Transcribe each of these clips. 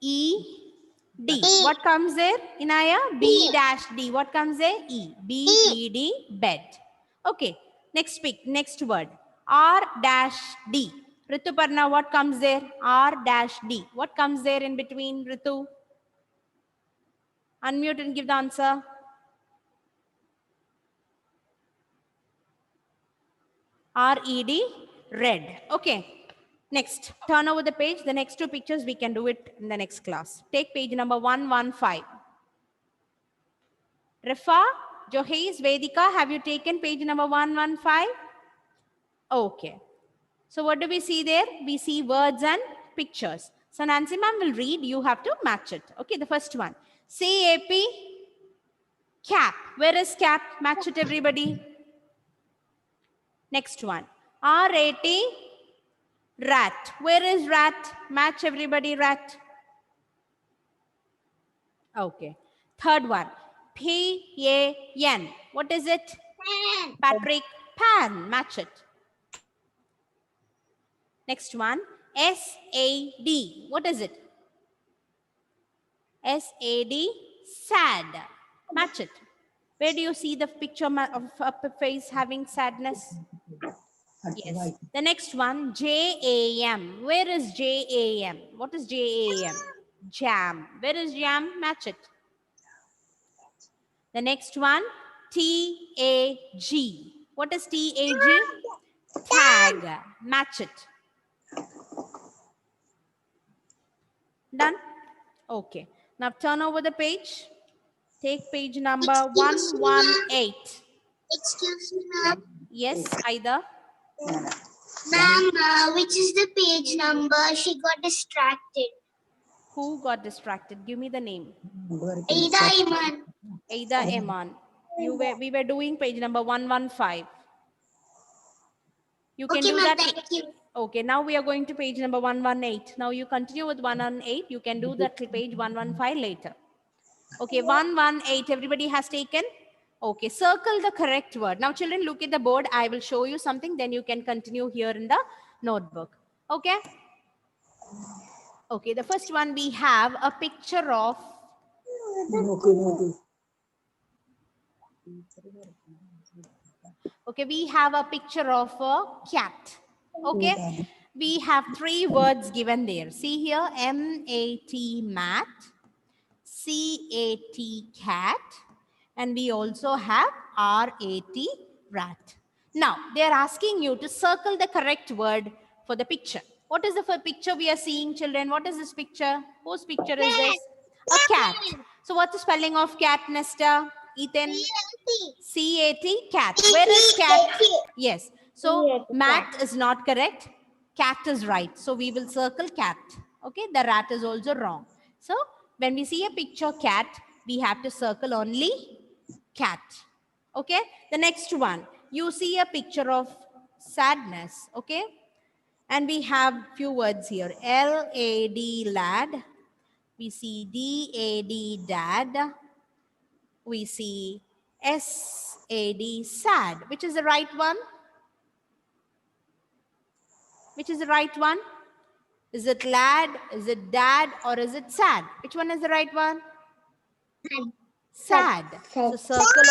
E, D. What comes there, Inaya? B dash D. What comes there? E. B, E, D, bed. Okay. Next word. R dash D. Rituparna, what comes there? R dash D. What comes there in between, Ritu? Unmute and give the answer. R-E-D, red. Okay. Next, turn over the page. The next two pictures, we can do it in the next class. Take page number 115. Rifa, Joheis, Vedika, have you taken page number 115? Okay. So what do we see there? We see words and pictures. So Nancy ma'am will read. You have to match it. Okay, the first one. C-A-P, cap. Where is cap? Match it, everybody. Next one. R-A-T, rat. Where is rat? Match, everybody, rat. Okay. Third one. P-A-N. What is it? Pan. Patrick, pan. Match it. Next one. S-A-D. What is it? S-A-D, sad. Match it. Where do you see the picture of a face having sadness? Yes. The next one, J-A-M. Where is J-A-M? What is J-A-M? Jam. Where is jam? Match it. The next one, T-A-G. What is T-A-G? Tag. Match it. Done? Okay. Now turn over the page. Take page number 118. Excuse me, ma'am. Yes, Aida. Ma'am, which is the page number? She got distracted. Who got distracted? Give me the name. Ada Iman. Aida Eman. We were doing page number 115. You can Okay, do ma'am, that. thank you. Okay, now we are going to page number 118. Now you continue with 118. You can do that till page 115 later. Okay, 118. Everybody has taken? Okay, circle the correct word. Now children, look at the board. I will show you something. Then you can continue here in the notebook. Okay? Okay, the first one we have a picture of okay, we have a picture of a cat. Okay, we have three words given there. See here, M-A-T, mat, C-A-T, cat, and we also have R-A-T, rat. Now, they are asking you to circle the correct word for the picture. What is the picture we are seeing, children? What is this picture? Whose picture is this? A cat. So what's the spelling of cat, Nesta? Ethan? C-A-T, cat. Where is cat? Yes. So mat is not correct. Cat is right. So we will circle cat. Okay. The rat is also wrong. So when we see a picture cat, we have to circle only cat. Okay. The next one, you see a picture of sadness. Okay. And we have few words here. L-A-D, lad. We see D-A-D, dad. We see S-A-D, sad. Which is the right one? Which is the right one? Is it lad? Is it dad? Or is it sad? Which one is the right one? Sad. So circle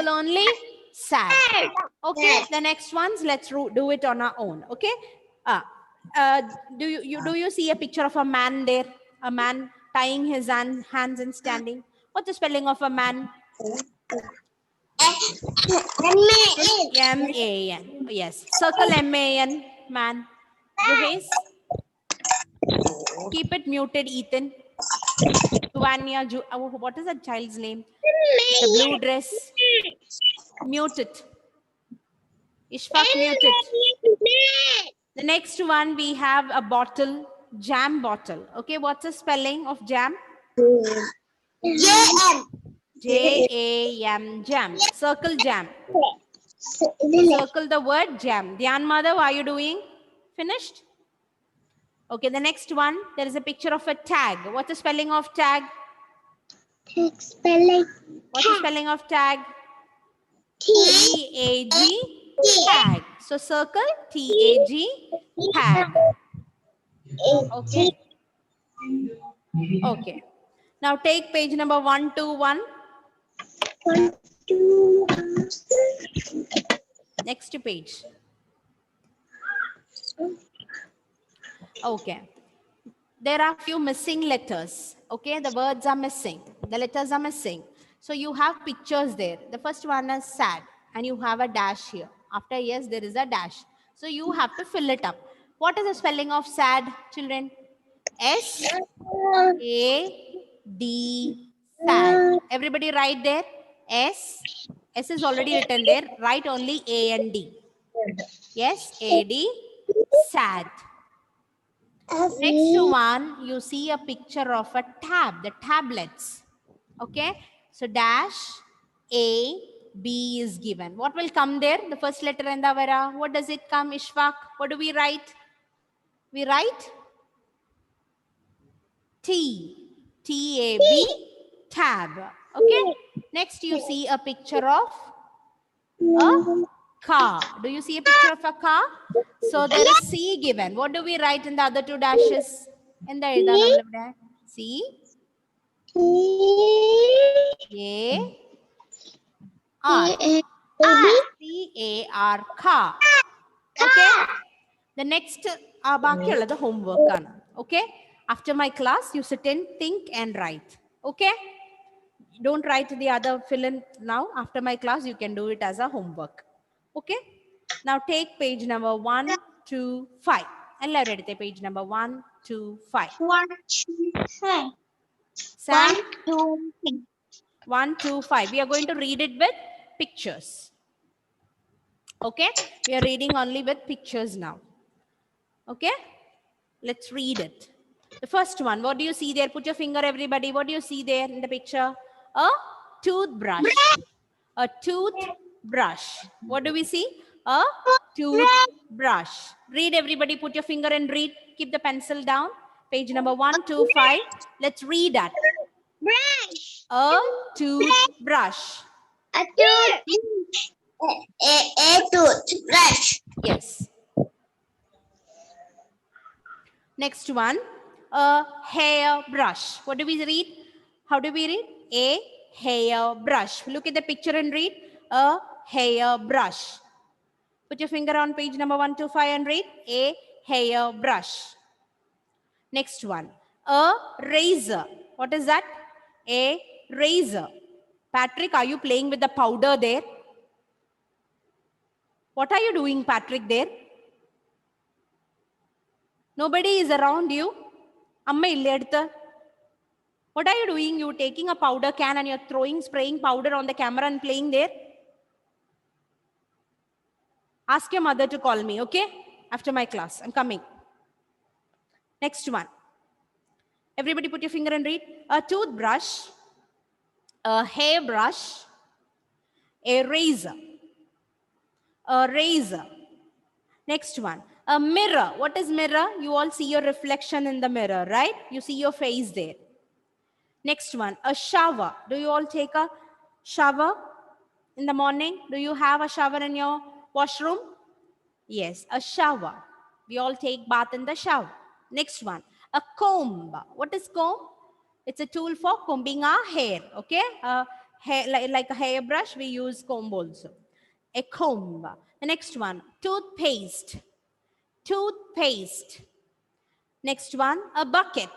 only sad. Okay, the next ones, let's do it on our own. Okay. Do you see a picture of a man there? A man tying his hands and standing. What's the spelling of a man? M-A-N. Yes. Circle M-A-N, man. Juhais? Keep it muted, Ethan. Vanya, what is that child's name? The blue dress. Mute it. Ishfaq, mute it. The next one, we have a bottle, jam bottle. Okay, what's the spelling of jam? J-M. J-A-M, jam. Circle jam. Circle the word jam. Dhyan Madhav, are you doing? Finished? Okay, the next one, there is a picture of a tag. What's the spelling of tag? Spelling. What's the spelling of tag? T-A-G, tag. So circle T-A-G, tag. Okay. Okay. Now take page number 121. 1, 2. Next page. Okay. There are few missing letters. Okay, the words are missing. The letters are missing. So you have pictures there. The first one is sad, and you have a dash here. After yes, there is a dash. So you have to fill it up. What is the spelling of sad, children? S A D, sad. Everybody write there. S. S is already written there. Write only A and D. Yes, A D, sad. Next to one, you see a picture of a tab, the tablets. Okay, so dash A, B is given. What will come there? The first letter in the Vara. What does it come, Ishfaq? What do we write? We write T, T-A-B, tab. Okay, next you see a picture of a car. Do you see a picture of a car? So there is C given. What do we write in the other two dashes? In the C, A, R. C-A-R, car. Okay. The next the homework. Okay. After my class, you sit and think and write. Okay. Don't write the other fill in now. After my class, you can do it as a homework. Okay. Now take page number 1, 2, 5. And let it page number 1, 2, 5. 1, 2, 5. Sam, 1, 2, 3. 1, 2, 5. We are going to read it with pictures. Okay. We are reading only with pictures now. Okay. Let's read it. The first one, what do you see there? Put your finger, everybody. What do you see there in the picture? A toothbrush. A toothbrush. What do we see? A toothbrush. Read, everybody. Put your finger and read. Keep the pencil down. Page number 1, 2, 5. Let's read that. Brush. A toothbrush. A tooth. A toothbrush. Yes. Next one, a hairbrush. What do we read? How do we read? A hairbrush. Look at the picture and read. A hairbrush. Put your finger on page number 125 and read. A hairbrush. Next one, a razor. What is that? A razor. Patrick, are you playing with the powder there? What are you doing, Patrick, there? Nobody is around you. Amma ille edutha. What are you doing? You taking a powder can and you're spraying powder on the camera and playing there? Ask your mother to call me, okay? After my class, I'm coming. Next one. Everybody put your finger and read. A toothbrush, a hairbrush, a razor. A razor. Next one. A mirror. What is mirror? You all see your reflection in the mirror, right? You see your face there. Next one, a shower. Do you all take a shower in the morning? Do you have a shower in your washroom? Yes, a shower. We all take bath in the shower. Next one, a comb. What is comb? It's a tool for combing our hair, okay? Hair, like a hairbrush, we use comb also. A comb. The next one, toothpaste. Toothpaste. Next one, a bucket.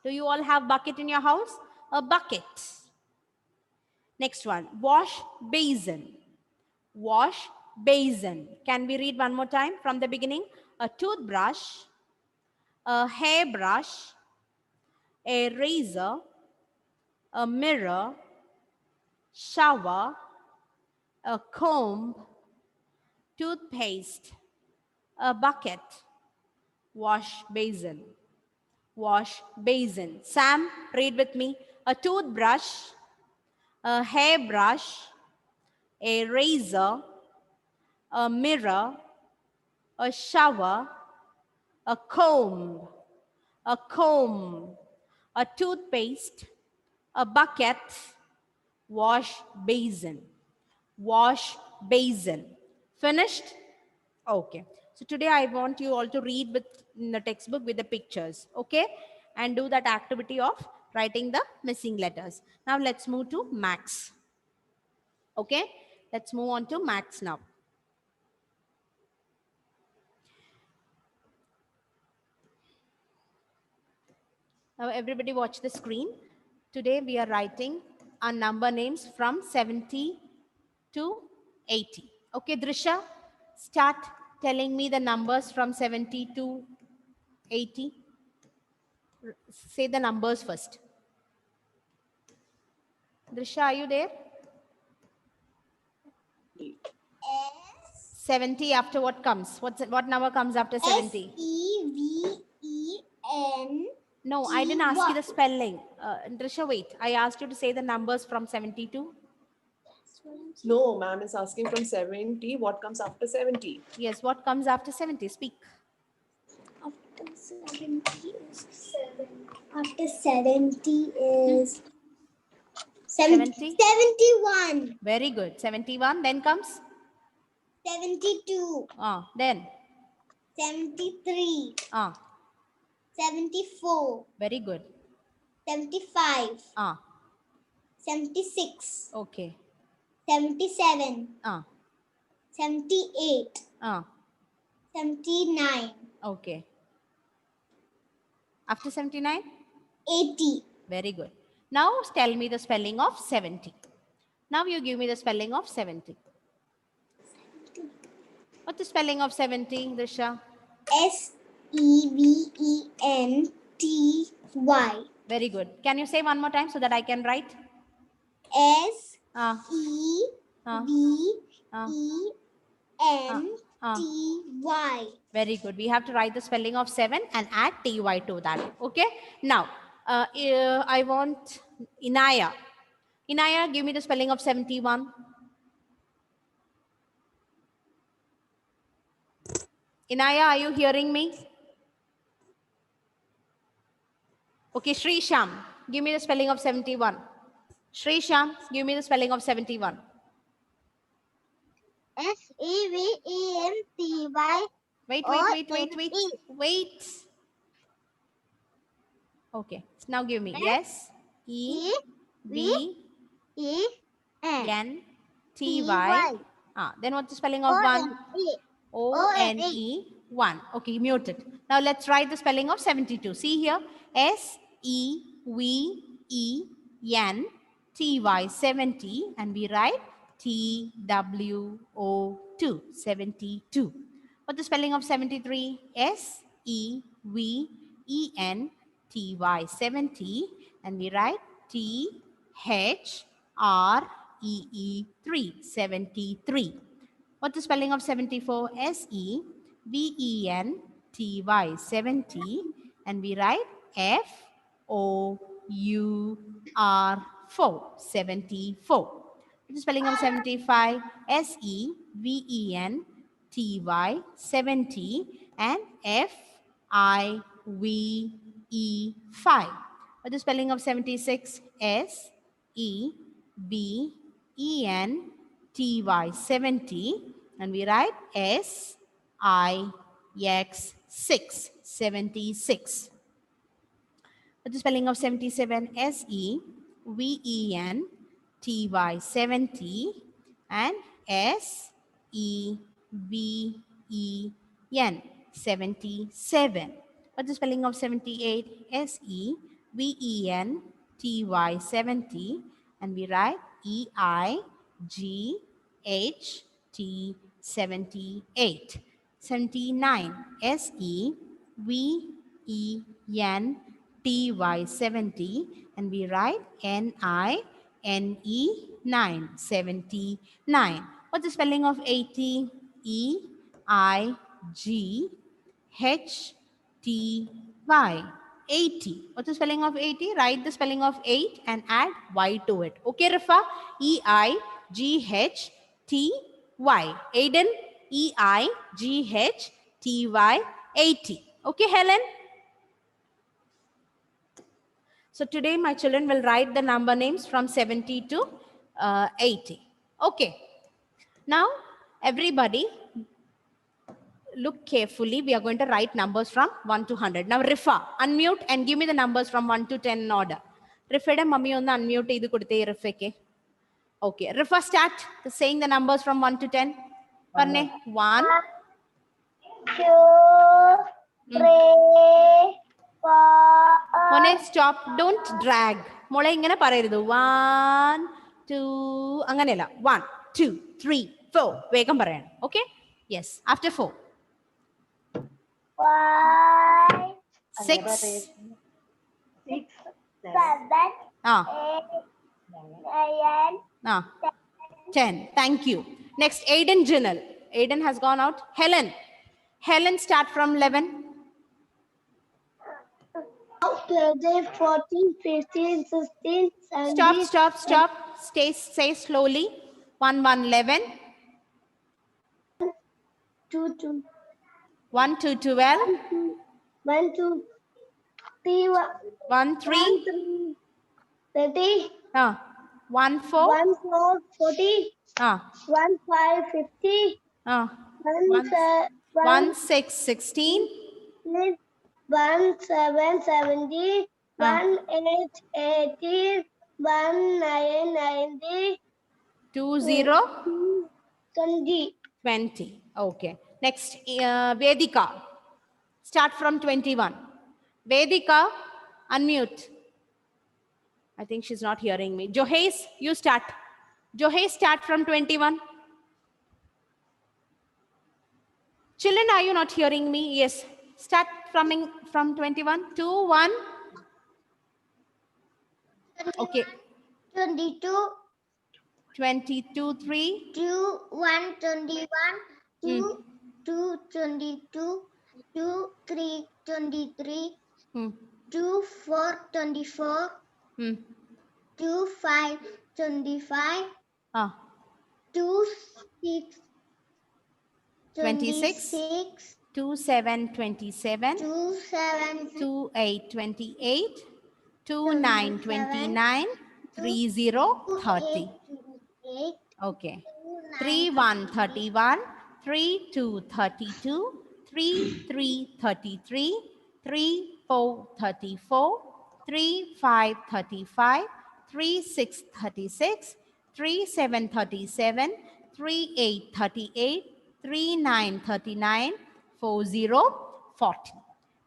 Do you all have bucket in your house? A bucket. Next one, wash basin. Wash basin. Can we read one more time from the beginning? A toothbrush, a hairbrush, a razor, a mirror, shower, a comb, toothpaste, a bucket, wash basin. Wash basin. Sam, read with me. A toothbrush, a hairbrush, a razor, a mirror, a shower, a comb, a toothpaste, a bucket, wash basin. Wash basin. Finished? Okay. So today I want you all to read in the textbook with the pictures. Okay. and do that activity of writing the missing letters. Now let's move to Max. Okay, let's move on to Max now. Now everybody watch the screen. Today we are writing our number names from 70 to 80. Okay, Drisha, start telling me the numbers from 70 to 80. Say the numbers first. Drisha, are you there? 70 after what comes? What number comes after 70? SEVEN. No, I didn't ask you the spelling. Drisha, wait. I asked you to say the numbers from 70 to. No, ma'am is asking from 70. What comes after 70? Yes, what comes after 70? Speak. After 70 is 7. After 70 is 70? 71. Very good. 71. Then comes? 72. Then? 73. 74. Very good. 75. 76. Okay. 77. 78. 79. Okay. After 79? 80. Very good. Now tell me the spelling of 70. Now you give me the spelling of 70. What's the spelling of 70, Drisha? SEVENTY. Very good. Can you say one more time so that I can write? SEVENTY. Very good. We have to write the spelling of 7 and add ty to that. Okay. Now, I want Inaya. Inaya, give me the spelling of 71. Inaya, are you hearing me? Okay, Sri Sham, give me the spelling of 71. Sri Sham, give me the spelling of 71. SEVENTY. Wait. Okay, now give me. S E V N T Y. Then what's the spelling of 1? O-N-E 1. Okay, muted. Now let's write the spelling of 72. See here. S-E-V-E-N-T-Y 70 and we write T-W-O-2 72. What's the spelling of 73? S-E-V-E-N-T-Y 70 and we write T-H-R-E-E 3 73. What's the spelling of 74? S-E-V-E-N-T-Y 70 and we write F-O-U-R 4 74. What's the spelling of 75? S-E-V-E-N-T-Y 70 and F-I-V-E 5. What's the spelling of 76? S-E-V-E-N-T-Y 70 and we write S-I-X 6 76. What's the spelling of 77? S-E-V-E-N-T-Y 70 and S-E-V-E-N 77. What's the spelling of 78? S-E-V-E-N-T-Y 70 and we write E-I-G-H-T 78. 79. S-E-V-E-N-T-Y 70 and we write N-I-N-E 9 79. What's the spelling of 80? E-I-G-H-T-Y 80. What's the spelling of 80? Write the spelling of 8 and add Y to it. Okay, Rifa? E-I-G-H-T-Y. Aiden? E-I-G-H-T-Y 80. Okay, Helen? So today my children will write the number names from 70 to 80. Okay. Now, everybody, look carefully. We are going to write numbers from 1 to 100. Now, Rifa, unmute and give me the numbers from 1 to 10 in order. Rifയുടെ mummy ഒന്ന് unmute ചെയ്ത് കൊടുത്തേ റിഫയ്ക്ക്. Okay, Rifa, start saying the numbers from 1 to 10. പറഞ്ഞേ 1, 2, 3, 4. മോനെ stop, don't drag. മോളെ ഇങ്ങനെ പറയരുത്. 1, 2, അങ്ങനെയല്ല. 1, 2, 3, 4. വേഗം പറയണം. Okay? Yes. After 4. 5, 6. 7, Ah. 8, 9, 10. Thank you. Next, Aiden Jinal. Aiden has gone out. Helen. Helen, start from 11. 12, 14, 15, 16, 17. Stop. Say slowly. 1, 1, 11. 2, 2. 1, 2, 12. 1, 2, 3, 1, 3. 30. 1, 4. 1, 4, 40. 1, 5, 50. 1, 6, 16. 1, 7, 70. 1, 8, 80. 1, 9, 90. 2, 0. 20. 20. Okay. Next, Vedika. Start from 21. Vedika, unmute. I think she's not hearing me. Johes, you start. Johes, start from 21. Children, are you not hearing me? Yes. Start from 21. 2, 1. Okay. 22. 22, 3. 2, 1, 21. 2, 2, 22. 2, 3, 23. 2, 4, 24. 2, 5, 25. 2, 6, 26. 26. 2, 7, 27. 2, 7, 2, 8, 28. 2, 9, 29. 3, 0, 30. 8. Okay. 3, 1, 31. 3, 2, 32. 3, 3, 33. 3, 4, 34. 3, 5, 35. 3, 6, 36. 3, 7, 37. 3, 8, 38. 3, 9, 39. 4, 0, 40.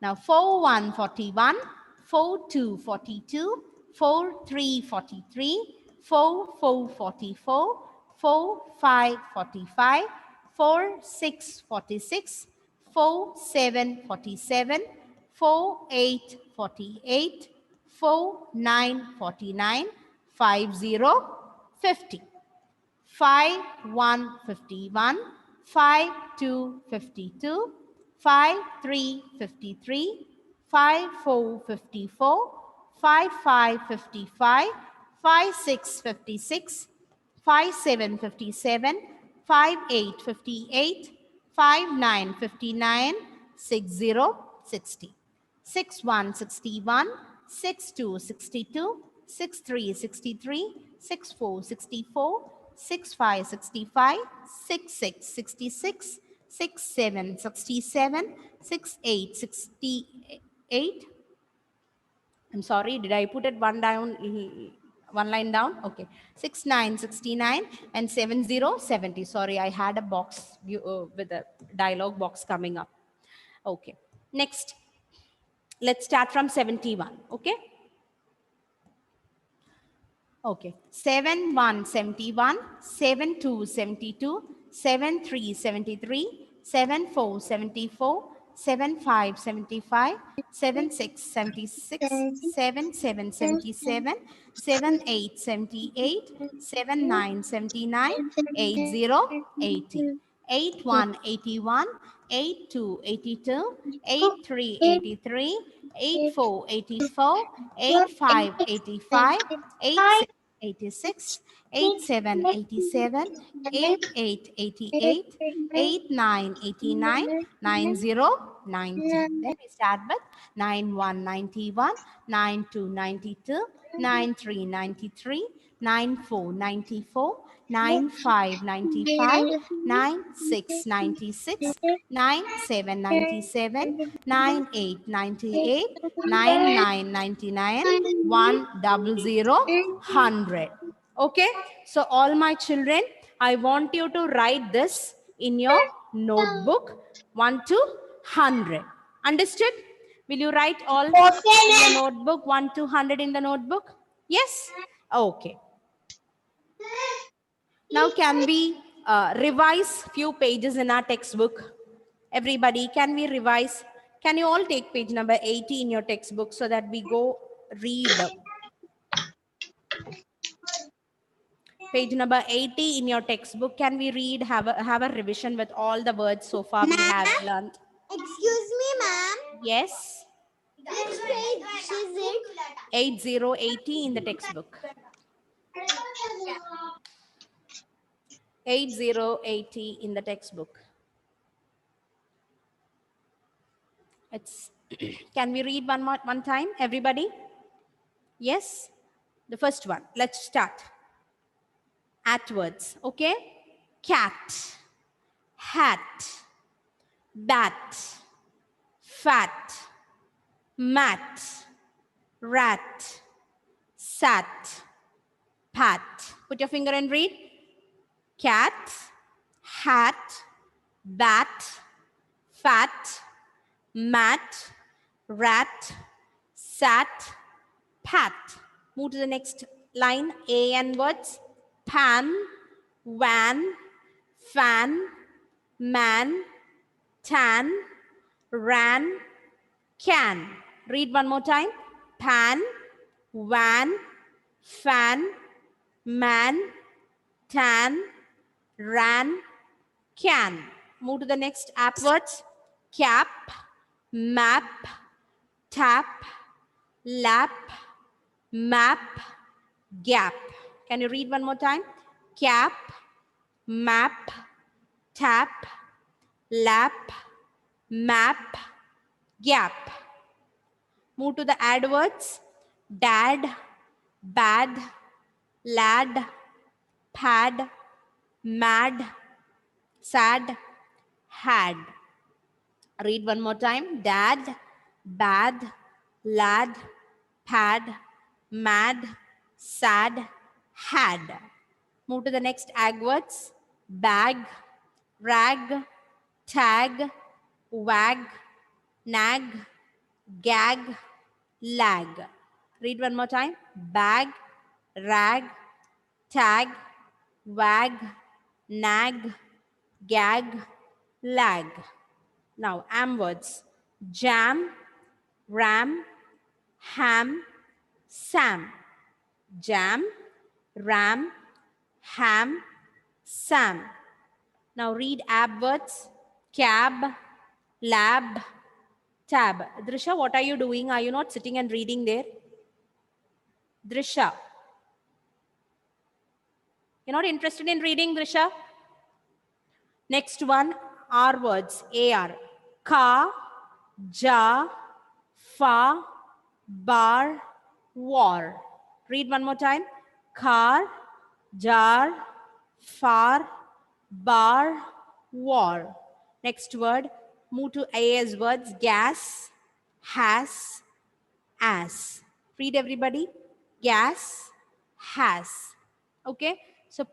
Now 4, 1, 41. 4, 2, 42. 4, 3, 43. 4, 4, 44. 4, 5, 45. 4, 6, 46. 4, 7, 47. 4, 8, 48. 4, 9, 49. 5, 0, 50. 5, 1, 51. 5, 2, 52. 5, 3, 53. 5, 4, 54. 5, 5, 55. 5, 6, 56. 5, 7, 57. 5, 8, 58. 5, 9, 59. 6, 0, 60. 6, 1, 61. 6, 2, 62. 6, 3, 63. 6, 4, 64. 6, 5, 65. 6, 6, 66. 6, 7, 67. 6, 8, 68. I'm sorry, did I put it one line down? Okay. 6, 9, 69 and 7, 0, 70. Sorry, I had a box with a dialogue box coming up. Okay. Next, let's start from 71. Okay. Okay. 7, 1, 71. 7, 2, 72. 7, 3, 73. 7, 4, 74. 7, 5, 75. 7, 6, 76. 7, 7, 77. 7, 8, 78. 7, 9, 79. 8, 0, 80. 8, 1, 81. 8, 2, 82. 8, 3, 83. 8, 4, 84. 8, 5, 85. 8, 6, 86. 8, 7, 87. 8, 8, 88. 8, 9, 89. 9, 0, 90. Then we start with 9, 1, 91. 9, 2, 92. 9, 3, 93. 94, 94, 95, 95, 96, 96, 97, 97, 98, 98, 99, 99, 100, 100. Okay, so all my children, I want you to write this in your notebook 1 to 100. Understood? Will you write all in your notebook 1 to 100 in the notebook? Yes? Okay. Now can we revise few pages in our textbook? Everybody, can we revise? Can you all take page number 80 in your textbook so that we go read? Page number 80 in your textbook. Can we read, have a revision with all the words so far we have learned? Excuse me, ma'am. Yes? Which page is it? 8080 in the textbook. 8080 in the textbook. It's can we read one time, everybody? Yes? The first one. Let's start. At words. Okay? Cat, hat, bat, fat, mat, rat, sat, pat. Put your finger and read. Cat, hat, bat, fat, mat, rat, sat, pat. Move to the next line. AN words. Pan, van, fan, man, tan, ran, can. Read one more time. Pan, van, fan, man, tan, ran, can. Move to the next app words. Cap, map, tap, lap, map, gap. Can you read one more time? Cap, map, tap, lap, map, gap. Move to the add words. Dad, bad, lad, pad, mad, sad, had. Read one more time. Dad, bad, lad, pad, mad, sad, had. Move to the next ag words. Bag, rag, tag, wag, nag, gag, lag. Read one more time. Bag, rag, tag, wag, nag, gag, lag. Now, am words. Jam, ram, ham, sam. Jam, ram, ham, sam. Now read ab words. Cab, lab, tab. Drisha, what are you doing? Are you not sitting and reading there? Drisha. You're not interested in reading, Drisha? Next one, R words. AR. Ka, ja, fa, bar, war. Read one more time. Car, jar, far, bar, war. Next word, move to AS words. Gas, has, as. Read everybody. Gas, has. Okay. So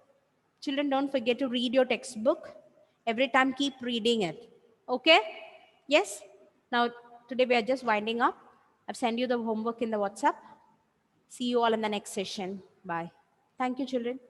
children, don't forget to read your textbook. Every time keep reading it. Okay. Yes. Now today we are just winding up. I've sent you the homework in the WhatsApp. See you all in the next session. Bye. Thank you, children.